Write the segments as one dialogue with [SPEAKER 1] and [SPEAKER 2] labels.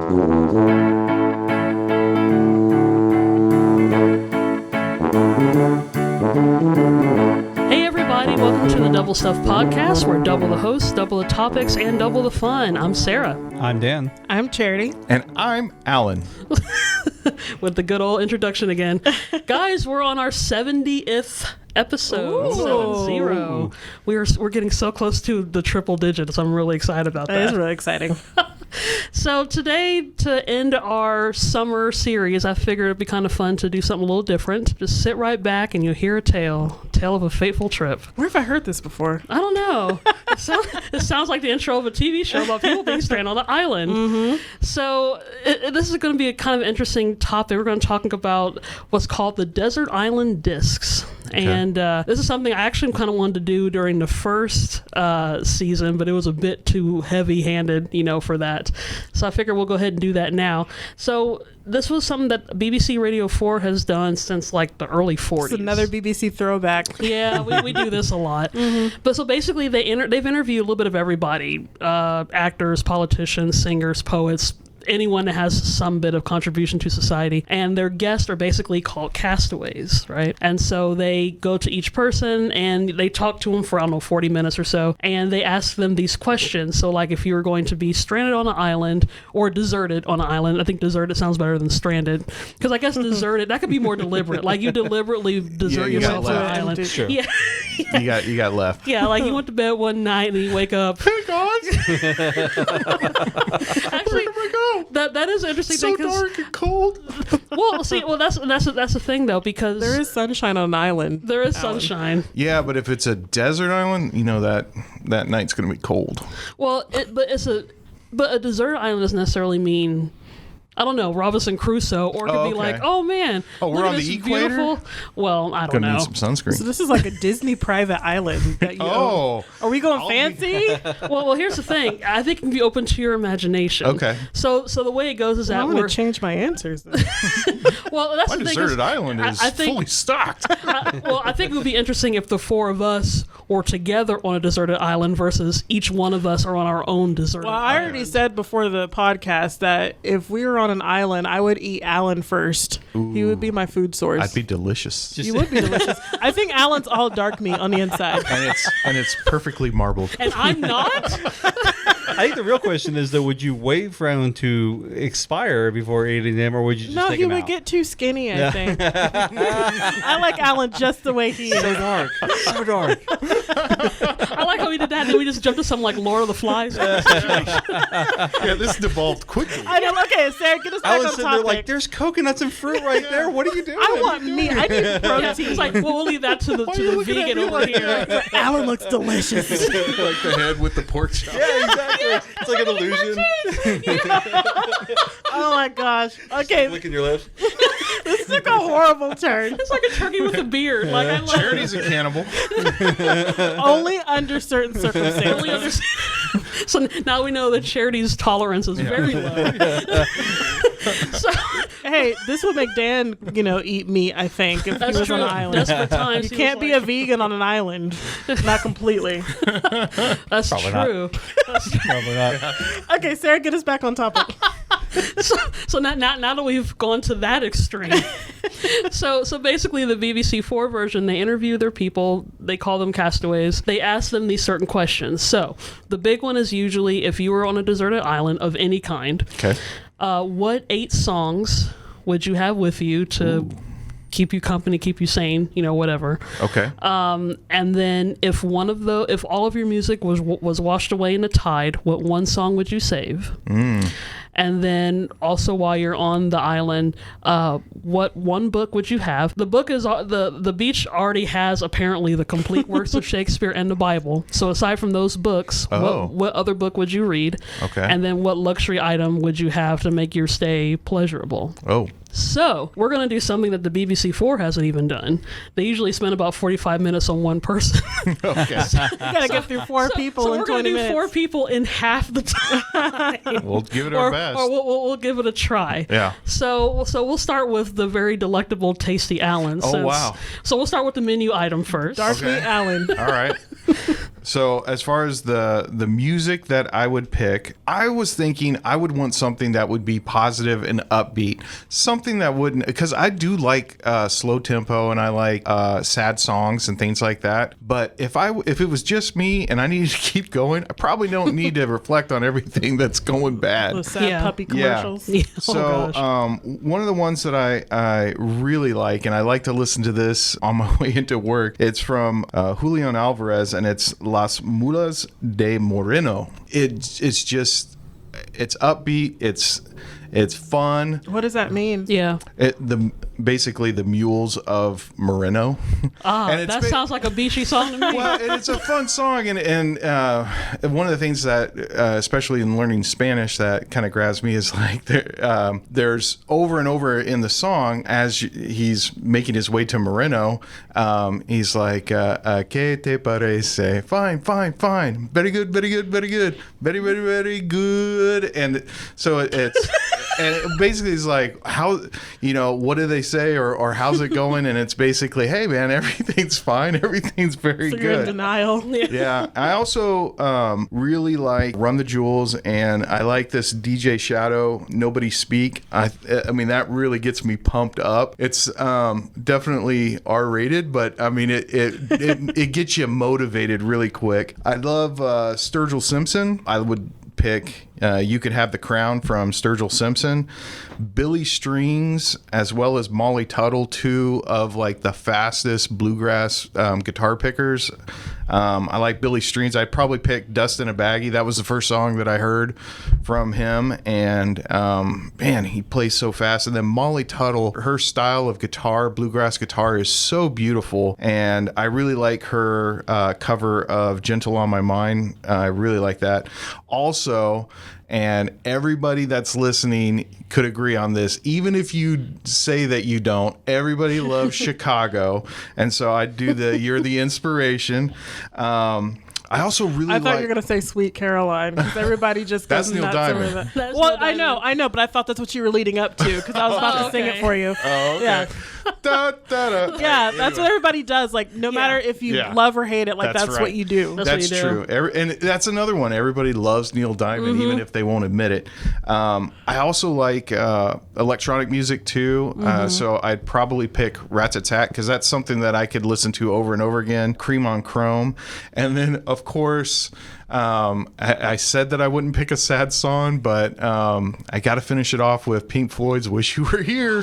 [SPEAKER 1] Hey everybody, welcome to the Double Stuff Podcast. We're double the hosts, double the topics, and double the fun. I'm Sarah.
[SPEAKER 2] I'm Dan.
[SPEAKER 3] I'm Charity.
[SPEAKER 4] And I'm Alan.
[SPEAKER 1] With the good old introduction again. Guys, we're on our 70th episode.
[SPEAKER 3] Ooh.
[SPEAKER 1] 70. We're getting so close to the triple digits. I'm really excited about that.
[SPEAKER 3] That is really exciting.
[SPEAKER 1] So today, to end our summer series, I figured it'd be kind of fun to do something a little different. Just sit right back and you'll hear a tale of a fateful trip.
[SPEAKER 3] Where have I heard this before?
[SPEAKER 1] I don't know. It sounds like the intro of a TV show about people being stranded on an island. Mm-hmm. So this is going to be a kind of interesting topic. We're going to talk about what's called the Desert Island Discs. Okay. And this is something I actually kind of wanted to do during the first season, but it was a bit too heavy-handed, for that. So I figured we'll go ahead and do that now. So this was something that BBC Radio 4 has done since like the early 40s.
[SPEAKER 3] It's another BBC throwback.
[SPEAKER 1] Yeah, we do this a lot. Mm-hmm. But so basically they've interviewed a little bit of everybody, actors, politicians, singers, poets, anyone that has some bit of contribution to society, and their guests are basically called castaways, right? And so they go to each person and they talk to them for, 40 minutes or so, and they ask them these questions. So like if you were going to be stranded on an island or deserted on an island, I think deserted sounds better than stranded, because I guess deserted, that could be more deliberate. Like you deliberately desert yourself on an island.
[SPEAKER 4] Sure.
[SPEAKER 1] Yeah.
[SPEAKER 4] You got left.
[SPEAKER 1] Yeah, like you went to bed one night and then you wake up.
[SPEAKER 4] Hey guys!
[SPEAKER 1] Actually,
[SPEAKER 4] where do I go?
[SPEAKER 1] That is interesting.
[SPEAKER 4] It's so dark and cold.
[SPEAKER 1] That's the thing though, because
[SPEAKER 3] there is sunshine on an island.
[SPEAKER 1] There is sunshine.
[SPEAKER 4] Yeah, but if it's a desert island, that night's gonna be cold.
[SPEAKER 1] Well, but a desert island doesn't necessarily mean, I don't know, Robinson Crusoe, or it could be like, oh man,
[SPEAKER 4] we're on the equator.
[SPEAKER 1] Beautiful. Well, I don't know.
[SPEAKER 4] Gonna need some sunscreen.
[SPEAKER 3] So this is like a Disney private island. That you own. Are we going fancy?
[SPEAKER 1] Well, here's the thing. I think it can be open to your imagination.
[SPEAKER 4] Okay.
[SPEAKER 1] So the way it goes is that
[SPEAKER 3] I'm going to change my answers.
[SPEAKER 1] Well, that's
[SPEAKER 4] my
[SPEAKER 1] the thing.
[SPEAKER 4] Deserted island is fully stocked.
[SPEAKER 1] I think it would be interesting if the four of us were together on a deserted island versus each one of us are on our own deserted island.
[SPEAKER 3] Well, I already said before the podcast that if we were on an island, I would eat Alan first.
[SPEAKER 4] Ooh.
[SPEAKER 3] He would be my food source.
[SPEAKER 4] I'd be delicious.
[SPEAKER 3] You would be delicious. I think Alan's all dark meat on the inside.
[SPEAKER 4] And it's perfectly marbled.
[SPEAKER 1] And I'm not?
[SPEAKER 2] I think the real question is, though, would you wait for Alan to expire before eating them, or would you just take him out?
[SPEAKER 3] No, he would get too skinny, I think. I like Alan just the way he is.
[SPEAKER 2] So dark. So dark.
[SPEAKER 1] I like how we did that, and then we just jumped to some like Lord of the Flies.
[SPEAKER 4] Yeah, this devolved quickly.
[SPEAKER 3] I know. Okay, Sarah, get us back on topic.
[SPEAKER 2] Like, there's coconuts and fruit right there. What are you doing?
[SPEAKER 3] I want meat. I need protein.
[SPEAKER 1] It's like, well, we'll leave that to the vegan over here.
[SPEAKER 3] Alan looks delicious.
[SPEAKER 4] Like the head with the pork chop.
[SPEAKER 2] Yeah, exactly. It's like an illusion.
[SPEAKER 3] Oh my gosh. Okay.
[SPEAKER 2] Licking your lips.
[SPEAKER 3] This took a horrible turn.
[SPEAKER 1] It's like a turkey with a beard. Like I love
[SPEAKER 4] Charity's a cannibal.
[SPEAKER 3] Only under certain circumstances.
[SPEAKER 1] So now we know that Charity's tolerance is very low. So,
[SPEAKER 3] hey, this would make Dan, eat meat, I think, if he was
[SPEAKER 1] true.
[SPEAKER 3] on an island.
[SPEAKER 1] Desperate times.
[SPEAKER 3] You can't be a vegan on an island. Not completely.
[SPEAKER 1] That's
[SPEAKER 2] Probably
[SPEAKER 1] true.
[SPEAKER 2] Probably not.
[SPEAKER 3] Okay, Sarah, get us back on topic.
[SPEAKER 1] So now that we've gone to that extreme, so basically the BBC 4 version, they interview their people, they call them castaways, they ask them these certain questions. So the big one is usually, if you were on a deserted island of any kind,
[SPEAKER 4] Okay.
[SPEAKER 1] What 8 songs would you have with you to keep you company, keep you sane, whatever.
[SPEAKER 4] Okay.
[SPEAKER 1] And then if all of your music was washed away in the tide, what one song would you save? And then also while you're on the island, what one book would you have? The book is the beach already has apparently the complete works of Shakespeare and the Bible. So aside from those books, what other book would you read?
[SPEAKER 4] Okay.
[SPEAKER 1] And then what luxury item would you have to make your stay pleasurable?
[SPEAKER 4] Oh.
[SPEAKER 1] So we're going to do something that the BBC 4 hasn't even done. They usually spend about 45 minutes on one person.
[SPEAKER 4] Okay.
[SPEAKER 3] You got to get through 4 people in 20 minutes. So we're going to do 4
[SPEAKER 1] people in half the time.
[SPEAKER 4] We'll give it our best.
[SPEAKER 1] Or we'll give it a try.
[SPEAKER 4] Yeah.
[SPEAKER 1] So we'll start with the very delectable, tasty Alan.
[SPEAKER 4] Oh, wow.
[SPEAKER 1] So we'll start with the menu item first.
[SPEAKER 3] Dark meat Alan.
[SPEAKER 4] All right. So as far as the music that I would pick, I was thinking I would want something that would be positive and upbeat. Something that wouldn't, because I do like slow tempo and I like sad songs and things like that. But if it was just me and I needed to keep going, I probably don't need to reflect on everything that's going bad.
[SPEAKER 3] Those sad puppy commercials.
[SPEAKER 1] Yeah. Oh,
[SPEAKER 4] So
[SPEAKER 1] gosh.
[SPEAKER 4] one of the ones that I really like, and I like to listen to this on my way into work, it's from Julian Alvarez, and it's Las Mulas de Moreno. It's upbeat, it's fun.
[SPEAKER 3] What does that mean?
[SPEAKER 1] Yeah.
[SPEAKER 4] Basically the mules of Moreno. And
[SPEAKER 1] That sounds like a beachy song to me.
[SPEAKER 4] Well, and it's a fun song, and one of the things that, especially in learning Spanish, that kind of grabs me is like there's over and over in the song as he's making his way to Moreno, he's like, "¿Qué te parece? Fine, fine, fine. Very good, very good, very good. Very, very, very good." And so it's. And it basically is like, how, what do they say or how's it going? And it's basically, hey, man, everything's fine. Everything's very
[SPEAKER 3] So you're in
[SPEAKER 4] good.
[SPEAKER 3] denial.
[SPEAKER 4] Yeah. I also really like Run the Jewels, and I like this DJ Shadow, Nobody Speak. I mean, that really gets me pumped up. It's definitely R-rated, but I mean, it gets you motivated really quick. I love Sturgill Simpson. I would pick You Could Have the Crown from Sturgill Simpson, Billy Strings, as well as Molly Tuttle, two of like the fastest bluegrass guitar pickers. I like Billy Strings. I'd probably pick Dust in a Baggie. That was the first song that I heard from him, and man, he plays so fast. And then Molly Tuttle, her style of guitar, bluegrass guitar, is so beautiful, and I really like her cover of Gentle on My Mind. I really like that. Also, and everybody that's listening could agree on this, even if you say that you don't, everybody loves Chicago. And so I do You're the Inspiration. I also really
[SPEAKER 3] I thought you were going to say Sweet Caroline, because everybody just goes
[SPEAKER 4] That's Neil
[SPEAKER 3] nuts
[SPEAKER 4] Diamond.
[SPEAKER 3] over that.
[SPEAKER 1] That's
[SPEAKER 3] Well,
[SPEAKER 1] Neil
[SPEAKER 3] I
[SPEAKER 1] Diamond.
[SPEAKER 3] know, but I thought that's what you were leading up to, because I was about to sing it for you.
[SPEAKER 4] Oh, okay.
[SPEAKER 3] Yeah.
[SPEAKER 4] Da, da, da.
[SPEAKER 3] Yeah, that's what everybody does. Like, no matter if you
[SPEAKER 4] Yeah.
[SPEAKER 3] love or hate it, like
[SPEAKER 4] That's
[SPEAKER 3] that's
[SPEAKER 4] right.
[SPEAKER 3] what you do.
[SPEAKER 1] That's
[SPEAKER 4] That's
[SPEAKER 1] what you do.
[SPEAKER 4] true. And that's another one. Everybody loves Neil Diamond, even if they won't admit it. I also like electronic music too. So I'd probably pick Rat-a-Tat, because that's something that I could listen to over and over again. Cream on Chrome. And then, of course, I said that I wouldn't pick a sad song, but I got to finish it off with Pink Floyd's Wish You Were Here.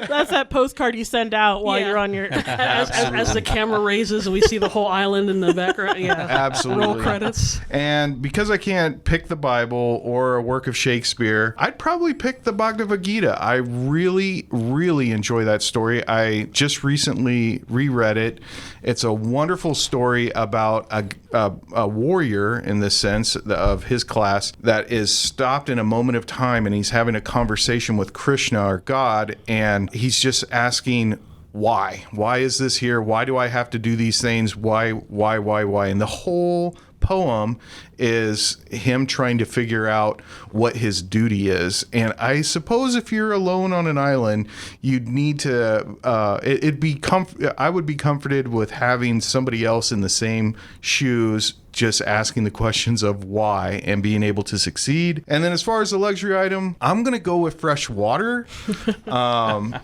[SPEAKER 3] That's that postcard you send out while
[SPEAKER 1] Yeah.
[SPEAKER 3] you're on your.
[SPEAKER 1] As the camera raises and we see the whole island in the background. Yeah.
[SPEAKER 4] Absolutely.
[SPEAKER 1] Roll credits.
[SPEAKER 4] And because I can't pick the Bible or a work of Shakespeare, I'd probably pick the Bhagavad Gita. I really, really enjoy that story. I just recently reread it. It's a wonderful story about a warrior, in the sense of his class, that is stopped in a moment of time, and he's having a conversation with Krishna, or God, and he's just asking, why is this here? Why do I have to do these things? Why? And the whole poem is him trying to figure out what his duty is. And I suppose if you're alone on an island, you'd need to I would be comforted with having somebody else in the same shoes, just asking the questions of why and being able to succeed. And then as far as the luxury item, I'm going to go with fresh water,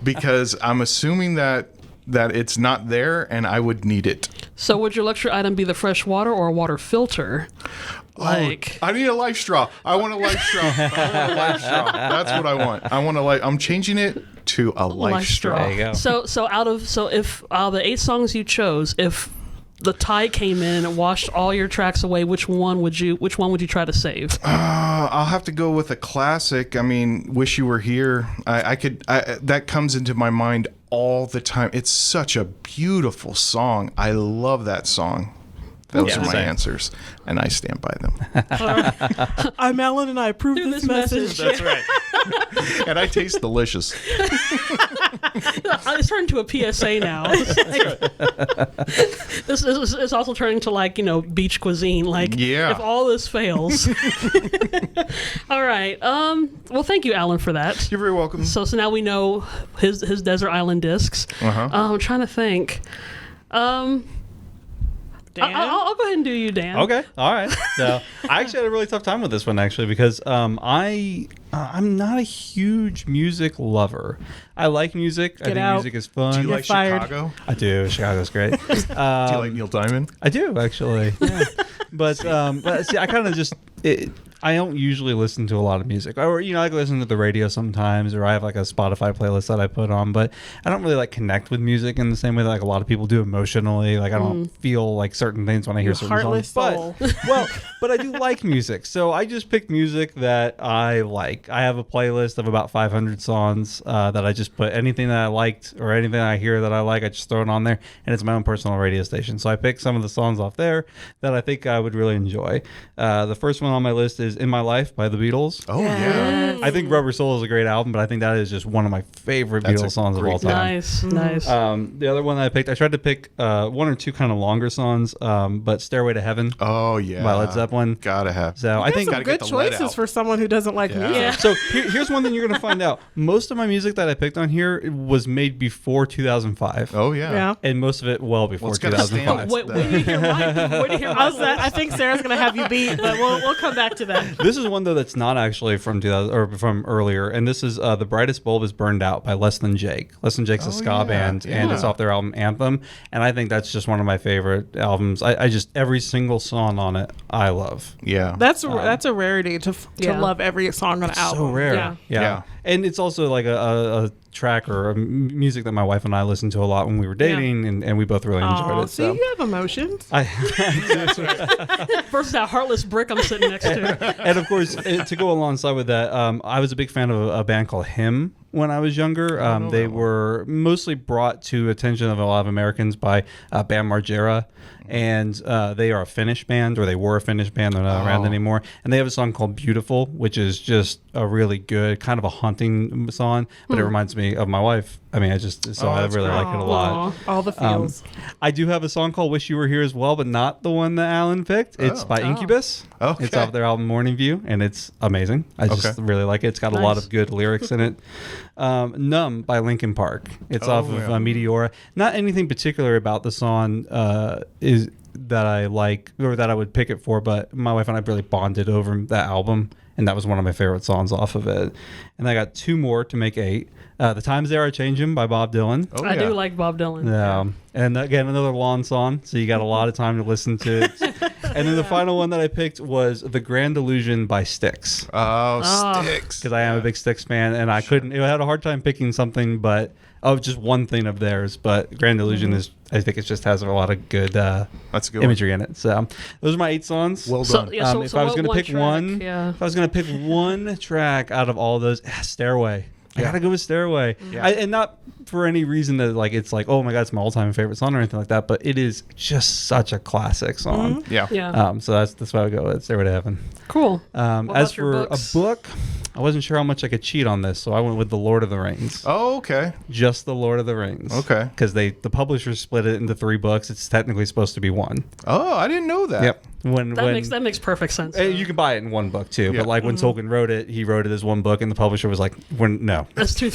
[SPEAKER 4] because I'm assuming that it's not there and I would need it.
[SPEAKER 1] So would your luxury item be the fresh water or a water filter? Like,
[SPEAKER 4] I need a life straw. I want a life straw. I want a life straw. That's what I want. I'm changing it to a life straw.
[SPEAKER 2] There you go.
[SPEAKER 1] So if the 8 songs you chose, if the tide came in and washed all your tracks away, which one would you try to save?
[SPEAKER 4] I'll have to go with a classic. I mean, Wish You Were Here. That comes into my mind all the time. It's such a beautiful song. I love that song. Those are my
[SPEAKER 2] same.
[SPEAKER 4] answers, and I stand by them.
[SPEAKER 3] I'm Alan, and I approve
[SPEAKER 1] Through
[SPEAKER 3] this
[SPEAKER 1] this
[SPEAKER 3] message.
[SPEAKER 1] message.
[SPEAKER 2] That's right.
[SPEAKER 4] And I taste delicious.
[SPEAKER 1] It's turned to a PSA now. This is also turning to beach cuisine. Like,
[SPEAKER 4] Yeah.
[SPEAKER 1] if all this fails. All right. Well, thank you, Alan, for that.
[SPEAKER 4] You're very welcome.
[SPEAKER 1] So now we know his desert island discs.
[SPEAKER 4] Uh-huh.
[SPEAKER 1] I'm trying to think.
[SPEAKER 3] Dan?
[SPEAKER 1] I'll go ahead and do you, Dan.
[SPEAKER 2] Okay, all right. So I actually had a really tough time with this one actually because I'm not a huge music lover. I like music. I think
[SPEAKER 3] out.
[SPEAKER 2] music is fun.
[SPEAKER 4] Do you
[SPEAKER 3] You're
[SPEAKER 4] like
[SPEAKER 3] fired.
[SPEAKER 4] Chicago?
[SPEAKER 2] I do. Chicago's great.
[SPEAKER 4] Do you like Neil Diamond?
[SPEAKER 2] I do actually. Yeah. But see, I kind of just I don't usually listen to a lot of music, or I like listen to the radio sometimes, or I have like a Spotify playlist that I put on. But I don't really like connect with music in the same way that like a lot of people do emotionally. Like I don't feel like certain things when I hear
[SPEAKER 3] You
[SPEAKER 2] certain
[SPEAKER 3] heartless
[SPEAKER 2] songs.
[SPEAKER 3] soul.
[SPEAKER 2] But I do like music, so I just picked music that I like. I have a playlist of about 500 songs that I just put anything that I liked or anything that I hear that I like. I just throw it on there, and it's my own personal radio station. So I picked some of the songs off there that I think I would really enjoy. The first one on my list is "In My Life" by the Beatles.
[SPEAKER 4] Oh yeah.
[SPEAKER 2] I think Rubber Soul is a great album, but I think that is just one of my favorite
[SPEAKER 4] That's
[SPEAKER 2] Beatles
[SPEAKER 4] a
[SPEAKER 2] songs of
[SPEAKER 4] great
[SPEAKER 2] all time.
[SPEAKER 1] Nice, nice.
[SPEAKER 2] The other one that I picked, I tried to pick one or two kind of longer songs, but "Stairway to Heaven"
[SPEAKER 4] Oh yeah.
[SPEAKER 2] by Led Zeppelin.
[SPEAKER 4] Gotta have.
[SPEAKER 2] So I think
[SPEAKER 3] Some
[SPEAKER 4] gotta
[SPEAKER 3] good
[SPEAKER 4] get the lead
[SPEAKER 3] choices
[SPEAKER 4] out.
[SPEAKER 3] for someone who doesn't like music.
[SPEAKER 1] Yeah.
[SPEAKER 2] So here's one thing you're going to find out. Most of my music that I picked on here was made before 2005.
[SPEAKER 4] Oh yeah.
[SPEAKER 3] Yeah.
[SPEAKER 2] And most of it well before
[SPEAKER 4] Well, it's gotta stand
[SPEAKER 2] 2005.
[SPEAKER 1] Wait do you hear my? Wait do you hear my?
[SPEAKER 3] I think Sarah's gonna have you beat, but we'll come back to that.
[SPEAKER 2] This is one though that's not actually from 2000 or from earlier, and this is "The Brightest Bulb Is Burned Out" by Less Than Jake. Less Than Jake's a ska
[SPEAKER 4] yeah,
[SPEAKER 2] band, and it's off their album Anthem, and I think that's just one of my favorite albums. I just every single song on it I love.
[SPEAKER 4] Yeah.
[SPEAKER 3] That's a rarity to
[SPEAKER 1] Yeah.
[SPEAKER 3] love every song on an album.
[SPEAKER 2] So rare.
[SPEAKER 3] Yeah.
[SPEAKER 2] Yeah. And it's also like a track or music that my wife and I listened to a lot when we were dating, and we both really enjoyed
[SPEAKER 3] Aw,
[SPEAKER 2] it.
[SPEAKER 3] see,
[SPEAKER 2] So
[SPEAKER 3] you have emotions.
[SPEAKER 1] Versus that heartless brick I'm sitting next to.
[SPEAKER 2] And of course, to go alongside with that, I was a big fan of a band called Him when I was younger. They were mostly brought to attention of a lot of Americans by Bam Margera, and they are a Finnish band, or they were a Finnish band. They're not around anymore. And they have a song called "Beautiful," which is just a really good, kind of a haunting song, but it reminds me of my wife. I mean, I really like it a lot.
[SPEAKER 3] Aw, all the feels.
[SPEAKER 2] I do have a song called "Wish You Were Here" as well, but not the one that Alan picked. It's by Incubus.
[SPEAKER 4] Okay.
[SPEAKER 2] It's off their album Morning View, and it's amazing. I just really like it. It's got a lot of good lyrics in it. "Numb" by Linkin Park. It's off of Meteora. Not anything particular about the song is that I like or that I would pick it for, but my wife and I really bonded over that album, and that was one of my favorite songs off of it. And I got two more to make 8. "The Times They Are Changing" by Bob Dylan.
[SPEAKER 4] Oh,
[SPEAKER 1] I
[SPEAKER 4] yeah.
[SPEAKER 1] do like Bob Dylan.
[SPEAKER 2] Yeah. And again, another long song, so you got a lot of time to listen to it. And then the final one that I picked was "The Grand Illusion" by Styx,
[SPEAKER 4] Oh, Sticks.
[SPEAKER 2] because I am a big Styx fan, and I had a hard time picking something, but just one thing of theirs. But "Grand Illusion" is, I think, it just has a lot of good
[SPEAKER 4] That's a good
[SPEAKER 2] imagery in it. So those are my 8 songs.
[SPEAKER 4] Well
[SPEAKER 1] So,
[SPEAKER 4] done.
[SPEAKER 1] yeah, so,
[SPEAKER 2] If
[SPEAKER 1] so
[SPEAKER 2] I was
[SPEAKER 1] what
[SPEAKER 2] going to pick
[SPEAKER 1] track?
[SPEAKER 2] one,
[SPEAKER 1] Yeah.
[SPEAKER 2] if I was going to pick one track out of all those, "Stairway." I gotta go with "Stairway," and not for any reason that like it's like, oh my god, it's my all-time favorite song or anything like that. But it is just such a classic song.
[SPEAKER 4] Yeah.
[SPEAKER 1] Yeah.
[SPEAKER 2] So that's why I would go with "Stairway to Heaven."
[SPEAKER 1] Cool.
[SPEAKER 2] As
[SPEAKER 1] about your
[SPEAKER 2] for
[SPEAKER 1] books?
[SPEAKER 2] a book, I wasn't sure how much I could cheat on this, so I went with "The Lord of the Rings."
[SPEAKER 4] Oh, okay.
[SPEAKER 2] Just "The Lord of the Rings."
[SPEAKER 4] Okay.
[SPEAKER 2] Because the publishers split it into 3 books. It's technically supposed to be one.
[SPEAKER 4] Oh, I didn't know that.
[SPEAKER 2] Yep. When
[SPEAKER 1] That makes perfect sense.
[SPEAKER 2] you can buy it in one book too,
[SPEAKER 4] Yeah.
[SPEAKER 2] but like when Tolkien wrote it, he wrote it as one book, and the publisher was like, "No."
[SPEAKER 1] That's too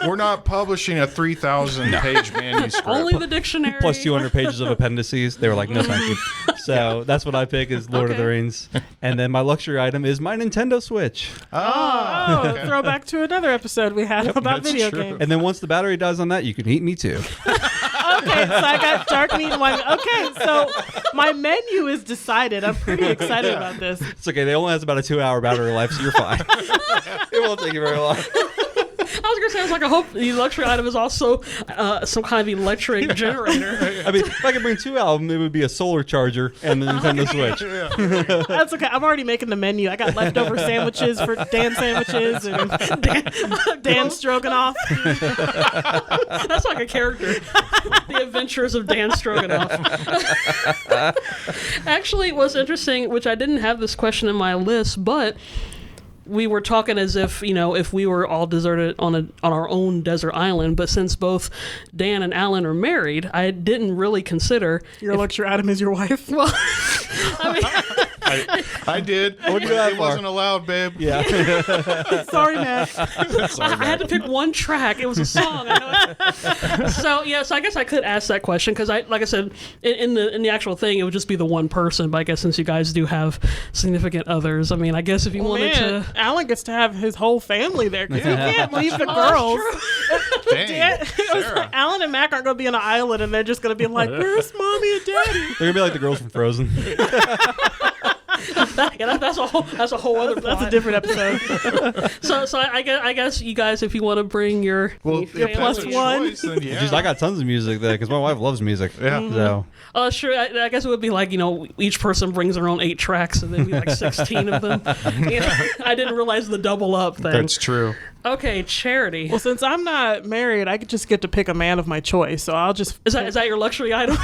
[SPEAKER 4] We're not publishing a 3,000-page manuscript.
[SPEAKER 1] only the dictionary.
[SPEAKER 2] Plus 200 pages of appendices. They were like, "No, thank you." So that's what I pick is "Lord of the
[SPEAKER 1] Okay.
[SPEAKER 2] Rings," and then my luxury item is my Nintendo Switch.
[SPEAKER 3] Oh, throwback to another episode we had about
[SPEAKER 4] that's
[SPEAKER 3] video
[SPEAKER 4] true.
[SPEAKER 3] games.
[SPEAKER 2] And then once the battery dies on that, you can eat me too.
[SPEAKER 3] Okay, so I got dark meat and wine. Okay, so my menu is decided. I'm pretty excited about this.
[SPEAKER 2] It's okay. They only has about a 2-hour battery life, so you're fine. It won't take you very long.
[SPEAKER 1] I was gonna say, I was like, I hope the luxury item is also some kind of electric generator.
[SPEAKER 2] I mean, if I could bring 2 albums, it would be a solar charger and the Nintendo Switch.
[SPEAKER 3] That's okay. I'm already making the menu. I got leftover sandwiches for Dan sandwiches and Dan Stroganoff.
[SPEAKER 1] That's like a character. The Adventures of Dan Stroganoff. Actually, what's interesting, which I didn't have this question in my list, but we were talking as if, if we were all deserted on our own desert island, but since both Dan and Alan are married, I didn't really consider
[SPEAKER 3] Your luxury item is your wife.
[SPEAKER 1] well, I mean,
[SPEAKER 4] I did.
[SPEAKER 2] What'd you go that
[SPEAKER 4] It
[SPEAKER 2] far?
[SPEAKER 4] wasn't allowed, babe.
[SPEAKER 2] Yeah.
[SPEAKER 3] Sorry, man.
[SPEAKER 1] I had to pick one track. It was a song. I know. So I guess I could ask that question because like I said, in the actual thing, it would just be the one person. But I guess since you guys do have significant others, I mean, I guess if you wanted to,
[SPEAKER 3] Alan gets to have his whole family there. 'Cause you can't leave the girls.
[SPEAKER 4] Dang, Sarah.
[SPEAKER 3] Alan and Mac aren't going to be on an island, and they're just going to be like, "Where's mommy and daddy?"
[SPEAKER 2] They're gonna be like the girls from Frozen.
[SPEAKER 1] that's a whole other.
[SPEAKER 3] That's a different episode.
[SPEAKER 1] So I guess you guys, if you want to bring your
[SPEAKER 4] If
[SPEAKER 3] plus
[SPEAKER 4] that's a
[SPEAKER 3] one.
[SPEAKER 4] choice, then yeah.
[SPEAKER 2] Just I got tons of music there because my wife loves music.
[SPEAKER 4] Yeah.
[SPEAKER 2] So
[SPEAKER 1] sure. I guess it would be like, each person brings their own 8 tracks, and then be like 16 of them. I didn't realize the double up thing.
[SPEAKER 4] That's true.
[SPEAKER 1] Okay, Charity.
[SPEAKER 3] Well, since I'm not married, I could just get to pick a man of my choice. So I'll just.
[SPEAKER 1] Is that your luxury item?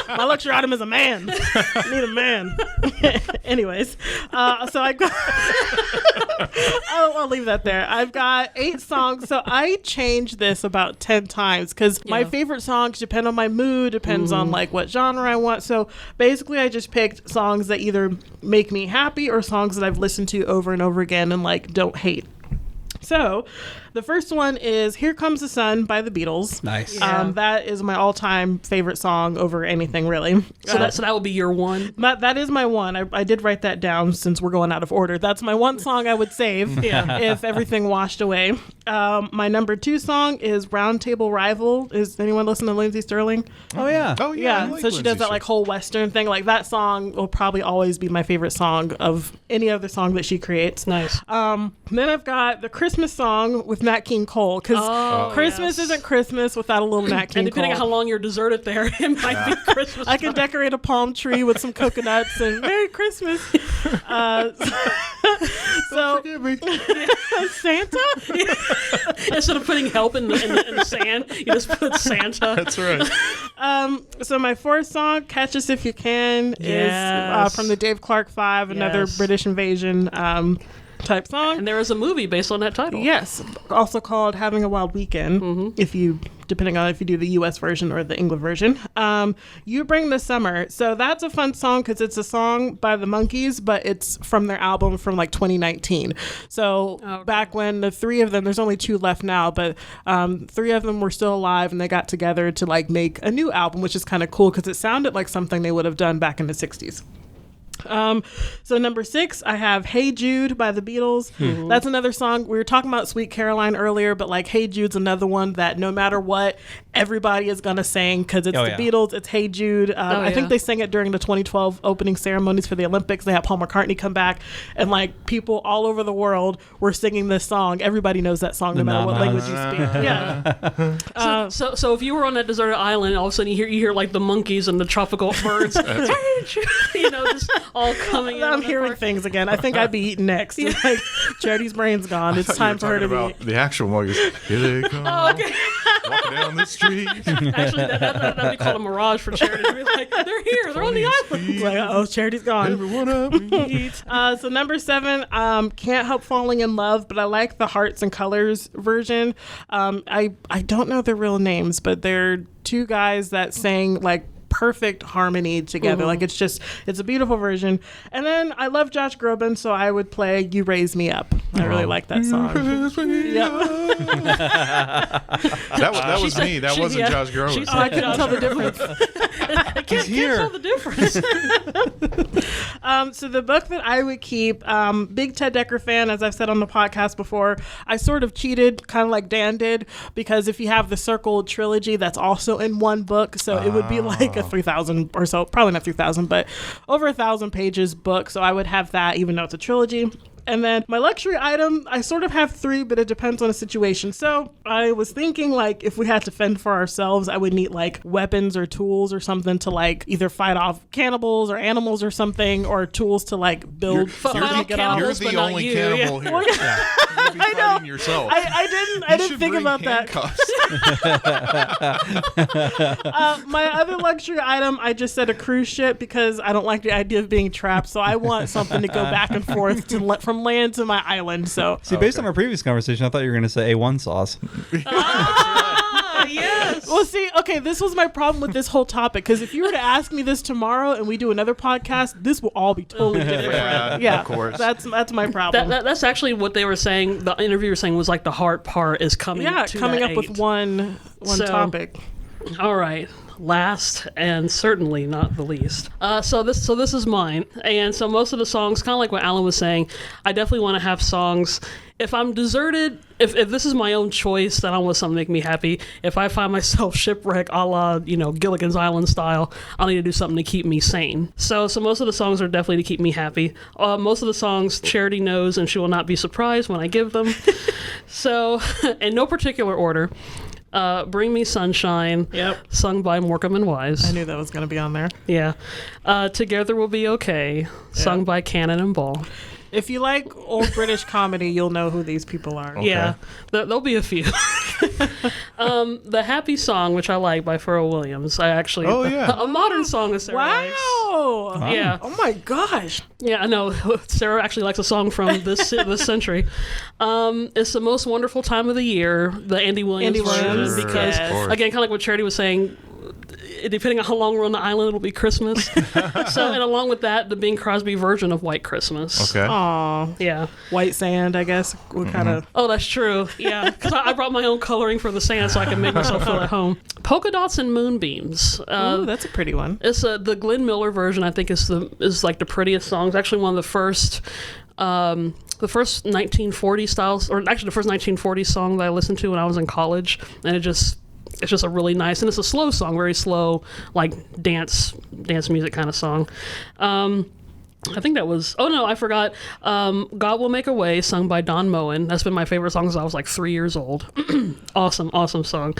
[SPEAKER 3] My luxury item is a man. I need a man. Anyways, so I got. I'll leave that there. I've got 8 songs. So I changed this about 10 times because my favorite songs depend on my mood, depends on like what genre I want. So basically, I just picked songs that either make me happy or songs that I've listened to over and over again and like don't hate. So, the first one is "Here Comes the Sun" by the Beatles.
[SPEAKER 2] nice.
[SPEAKER 3] That is my all-time favorite song over anything, really.
[SPEAKER 1] So that would be your one.
[SPEAKER 3] That is my one. I did write that down since we're going out of order. That's my one song I would save if everything washed away. My number 2 song is "Round Table Rival." Is anyone listening to Lindsey Sterling?
[SPEAKER 2] Oh yeah.
[SPEAKER 4] Oh yeah. I
[SPEAKER 3] Yeah,
[SPEAKER 4] like
[SPEAKER 3] so she does
[SPEAKER 4] Lindsay
[SPEAKER 3] that like whole Western thing. Like that song will probably always be my favorite song of any other song that she creates.
[SPEAKER 1] Nice.
[SPEAKER 3] Then I've got the Christmas song with Nat King Cole because Christmas isn't Christmas without a little Nat King
[SPEAKER 1] And depending
[SPEAKER 3] Cole.
[SPEAKER 1] on how long you're deserted there, it might be Christmas.
[SPEAKER 3] I can decorate a palm tree with some coconuts and Merry Christmas. So
[SPEAKER 4] Forgive me.
[SPEAKER 3] Santa?
[SPEAKER 1] Instead of putting help in the sand, you just put Santa.
[SPEAKER 4] That's right.
[SPEAKER 3] So my 4th song, "Catch Us If You Can,"
[SPEAKER 1] Yes.
[SPEAKER 3] is from the Dave Clark 5, another
[SPEAKER 1] Yes.
[SPEAKER 3] British invasion type song.
[SPEAKER 1] And there is a movie based on that title.
[SPEAKER 3] Yes, also called "Having a Wild Weekend," depending on if you do the U.S. version or the English version. "You Bring the Summer." So that's a fun song because it's a song by the Monkees, but it's from their album from like 2019. So back when the 3 of them, there's only 2 left now, but 3 of them were still alive and they got together to like make a new album, which is kind of cool because it sounded like something they would have done back in the 60s. So number 6, I have "Hey Jude" by the Beatles. That's another song. We were talking about "Sweet Caroline" earlier, but like "Hey Jude's" another one that no matter what, everybody is gonna sing because it's the Beatles. It's "Hey Jude." I think they sang it during the 2012 opening ceremonies for the Olympics. They had Paul McCartney come back, and like people all over the world were singing this song. Everybody knows that song no matter what language you speak. Yeah.
[SPEAKER 1] So if you were on that deserted island, all of a sudden you hear like the monkeys and the tropical birds, just all coming in.
[SPEAKER 3] I'm hearing things again. I think I'd be eating next. Like, Charity's brain's gone. It's time for her to
[SPEAKER 4] about
[SPEAKER 3] be.
[SPEAKER 4] the actual monkeys. Here they come.
[SPEAKER 1] Okay.
[SPEAKER 4] Walking down the street.
[SPEAKER 1] Actually, that'd be called a mirage for Charity. To be like, they're here. They're on the island.
[SPEAKER 3] Like, oh, Charity's gone.
[SPEAKER 4] Everyone up.
[SPEAKER 3] So number 7, "Can't Help Falling in Love," but I like the Hearts and Colors version. I don't know their real names, but they're 2 guys that sang like perfect harmony together. Like it's a beautiful version. And then I love Josh Groban, so I would play "You Raise Me Up." I really like that song.
[SPEAKER 4] That was me. That wasn't Josh Groban.
[SPEAKER 3] I couldn't tell the difference.
[SPEAKER 1] I can't tell the difference.
[SPEAKER 3] So the book that I would keep, big Ted Dekker fan, as I've said on the podcast before. I sort of cheated, kind of like Dan did, because if you have the Circle trilogy, that's also in one book, so it would be like a 3,000 or so, probably not 3,000, but over 1,000 pages book. So I would have that, even though it's a trilogy. And then my luxury item, I sort of have 3, but it depends on the situation. So I was thinking, like, if we had to fend for ourselves, I would need like weapons or tools or something to like either fight off cannibals or animals or something, or tools to like build something to get off.
[SPEAKER 4] You're
[SPEAKER 1] but
[SPEAKER 4] the
[SPEAKER 1] not
[SPEAKER 4] only
[SPEAKER 1] you.
[SPEAKER 4] cannibal here. You'll be fighting yourself.
[SPEAKER 3] I didn't think about that. My other luxury item, I just said a cruise ship because I don't like the idea of being trapped. So I want something to go back and forth from land to my island. So
[SPEAKER 2] See, based on our previous conversation, I thought you were going to say A1 sauce.
[SPEAKER 1] Yes.
[SPEAKER 3] Well, see, okay, this was my problem with this whole topic, because if you were to ask me this tomorrow and we do another podcast, this will all be totally different.
[SPEAKER 4] Yeah, of course.
[SPEAKER 3] That's my problem.
[SPEAKER 1] That's actually what they were saying. The interviewer was saying was like the hard part is coming.
[SPEAKER 3] Coming up
[SPEAKER 1] eight.
[SPEAKER 3] with one topic.
[SPEAKER 1] All right. Last and certainly not the least. So this is mine, and so most of the songs, kind of like what Alan was saying, I definitely want to have songs. If I'm deserted, if this is my own choice, then I want something to make me happy. If I find myself shipwrecked, a la Gilligan's Island style, I'll need to do something to keep me sane. So most of the songs are definitely to keep me happy. Most of the songs Charity knows, and she will not be surprised when I give them. So in no particular order. Bring Me Sunshine, sung by Morecambe and Wise.
[SPEAKER 3] I knew that was going to be on there.
[SPEAKER 1] Yeah. Together We'll Be Okay, sung by Cannon and Ball.
[SPEAKER 3] If you like old British comedy, you'll know who these people are.
[SPEAKER 4] Okay.
[SPEAKER 1] Yeah, there'll be a few. The Happy Song, which I like, by Pharrell Williams.
[SPEAKER 4] Oh, yeah.
[SPEAKER 1] A modern song that Sarah likes.
[SPEAKER 3] Wow.
[SPEAKER 1] Yeah.
[SPEAKER 3] Oh my gosh.
[SPEAKER 1] Yeah, I know. Sarah actually likes a song from this century. It's the most wonderful time of the year, the Andy Williams version,
[SPEAKER 3] Sure,
[SPEAKER 1] because,
[SPEAKER 3] yes.
[SPEAKER 1] again, kind of like what Charity was saying, depending on how long we're on the island, it'll be Christmas. And along with that, the Bing Crosby version of White Christmas.
[SPEAKER 4] Okay.
[SPEAKER 3] Aw.
[SPEAKER 1] Yeah.
[SPEAKER 3] White sand, I guess. What kind of...
[SPEAKER 1] Oh, that's true. Yeah, because I brought my own coloring for the sand so I can make myself feel at home. Polka Dots and Moonbeams.
[SPEAKER 3] Ooh, that's a pretty one.
[SPEAKER 1] It's the Glenn Miller version. I think is like the prettiest song. It's actually one of the first 1940 styles, or actually the first 1940 song that I listened to when I was in college, and it's just a really nice, and it's a slow song, very slow, like dance music kind of song. I think that was, oh no, I forgot. God Will Make a Way, sung by Don Moen. That's been my favorite song since I was like 3 years old. Awesome song.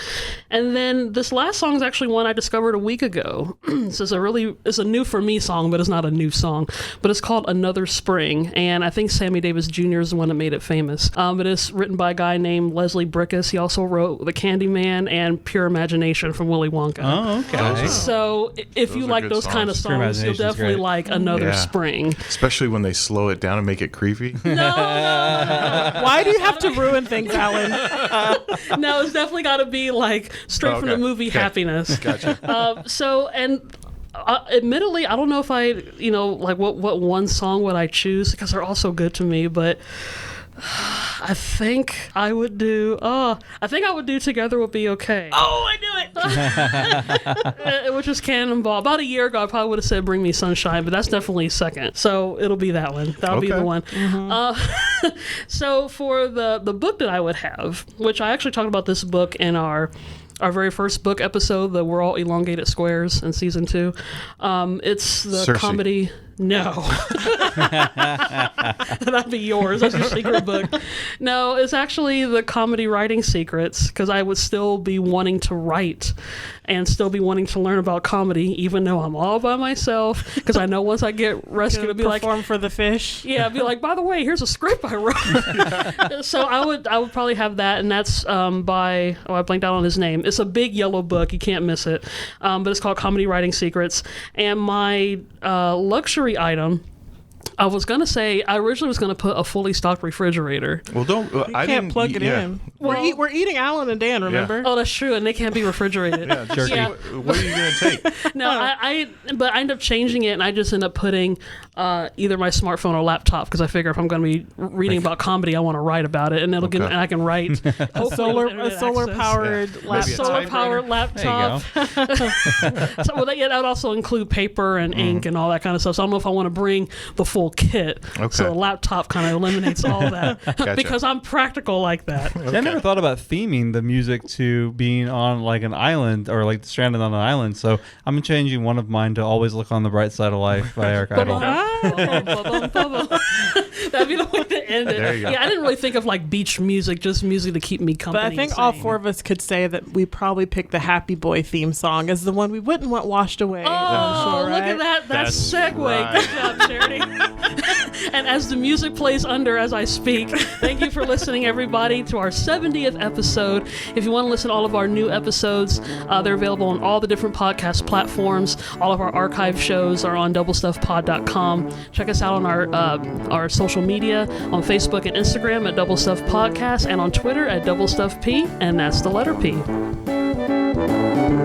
[SPEAKER 1] And then this last song is actually one I discovered a week ago. It's a new for me song, but it's not a new song. But it's called Another Spring, and I think Sammy Davis Jr. is the one that made it famous. But it's written by a guy named Leslie Brickus. He also wrote The Candyman and Pure Imagination from Willy Wonka.
[SPEAKER 2] Oh, okay.
[SPEAKER 1] So if you
[SPEAKER 4] are
[SPEAKER 1] like
[SPEAKER 4] good
[SPEAKER 1] those kind of
[SPEAKER 2] songs. Pure
[SPEAKER 1] songs, you'll
[SPEAKER 2] Imagination's
[SPEAKER 1] definitely
[SPEAKER 2] great.
[SPEAKER 1] like Another
[SPEAKER 4] Yeah.
[SPEAKER 1] Spring.
[SPEAKER 4] Especially when they slow it down and make it creepy.
[SPEAKER 1] No.
[SPEAKER 3] Why do you have to ruin things, Alan?
[SPEAKER 1] No, it's definitely got to be like straight from the
[SPEAKER 4] Okay.
[SPEAKER 1] movie
[SPEAKER 4] Okay.
[SPEAKER 1] Happiness.
[SPEAKER 4] Gotcha.
[SPEAKER 1] Admittedly, I don't know if I, like what one song would I choose, because they're all so good to me, but I think I would do Together Will Be Okay.
[SPEAKER 3] Oh, I knew it.
[SPEAKER 1] Which is Cannonball. About a year ago, I probably would have said Bring Me Sunshine, but that's definitely second. So it'll be that one. That'll be the
[SPEAKER 4] Okay.
[SPEAKER 1] one. So for the book that I would have, which I actually talked about this book in our very first book episode, the We're All Elongated Squares in season 2. It's the
[SPEAKER 4] Cersei.
[SPEAKER 1] comedy. No. That'd be yours. That's your secret book. No, it's actually the comedy writing secrets, because I would still be wanting to write and still be wanting to learn about comedy, even though I'm all by myself, because I know once I get rescued, it'll be like,
[SPEAKER 3] Perform for the fish.
[SPEAKER 1] yeah, I'd be like, by the way, here's a script I wrote. So I would probably have that, and that's I blanked out on his name. It's a big yellow book, you can't miss it. But it's called Comedy Writing Secrets. And my luxury item, I originally was gonna put a fully stocked refrigerator.
[SPEAKER 4] Well, I
[SPEAKER 3] Can't
[SPEAKER 4] didn't
[SPEAKER 3] plug it
[SPEAKER 4] yeah.
[SPEAKER 3] in.
[SPEAKER 1] Well-
[SPEAKER 3] We're eating Alan and Dan, remember?
[SPEAKER 1] Oh, that's true, and they can't be refrigerated.
[SPEAKER 4] Yeah, just
[SPEAKER 2] Jerky.
[SPEAKER 1] Yeah.
[SPEAKER 4] What are you gonna take?
[SPEAKER 1] No, I end up changing it, and I just end up putting either my smartphone or laptop, because I figure if I'm going to be reading about comedy, I want to write about it, and it'll
[SPEAKER 4] Okay.
[SPEAKER 1] and I can write
[SPEAKER 3] A solar powered
[SPEAKER 4] Yeah.
[SPEAKER 3] laptop.
[SPEAKER 4] Maybe a
[SPEAKER 1] solar powered laptop. So that would also include paper and ink and all that kind of stuff. So I don't know if I want to bring the full kit.
[SPEAKER 4] Okay.
[SPEAKER 1] So the laptop kind of eliminates all that
[SPEAKER 4] Gotcha.
[SPEAKER 1] because I'm practical like that.
[SPEAKER 2] I never thought about theming the music to being on like an island or like stranded on an island. So I'm changing one of mine to Always Look on the Bright Side of Life by Eric Idle.
[SPEAKER 1] That'd be the way to end it.
[SPEAKER 4] There you go.
[SPEAKER 1] Yeah, I didn't really think of like beach music, just music to keep me company.
[SPEAKER 3] But I think
[SPEAKER 1] and
[SPEAKER 3] all
[SPEAKER 1] sane.
[SPEAKER 3] 4 of us could say that we probably picked the Happy Boy theme song as the one we wouldn't want washed away.
[SPEAKER 1] Oh,
[SPEAKER 3] Sure,
[SPEAKER 1] look
[SPEAKER 3] right?
[SPEAKER 1] at that. That's
[SPEAKER 4] That's
[SPEAKER 1] segue.
[SPEAKER 4] right.
[SPEAKER 1] Good job, Charity. And as the music plays under as I speak, thank you for listening, everybody, to our 70th episode. If you want to listen to all of our new episodes, they're available on all the different podcast platforms. All of our archive shows are on doublestuffpod.com. Check us out on our social media on Facebook and Instagram at Double Stuff Podcast, and on Twitter at Double Stuff P, and that's the letter P.
[SPEAKER 3] Bye.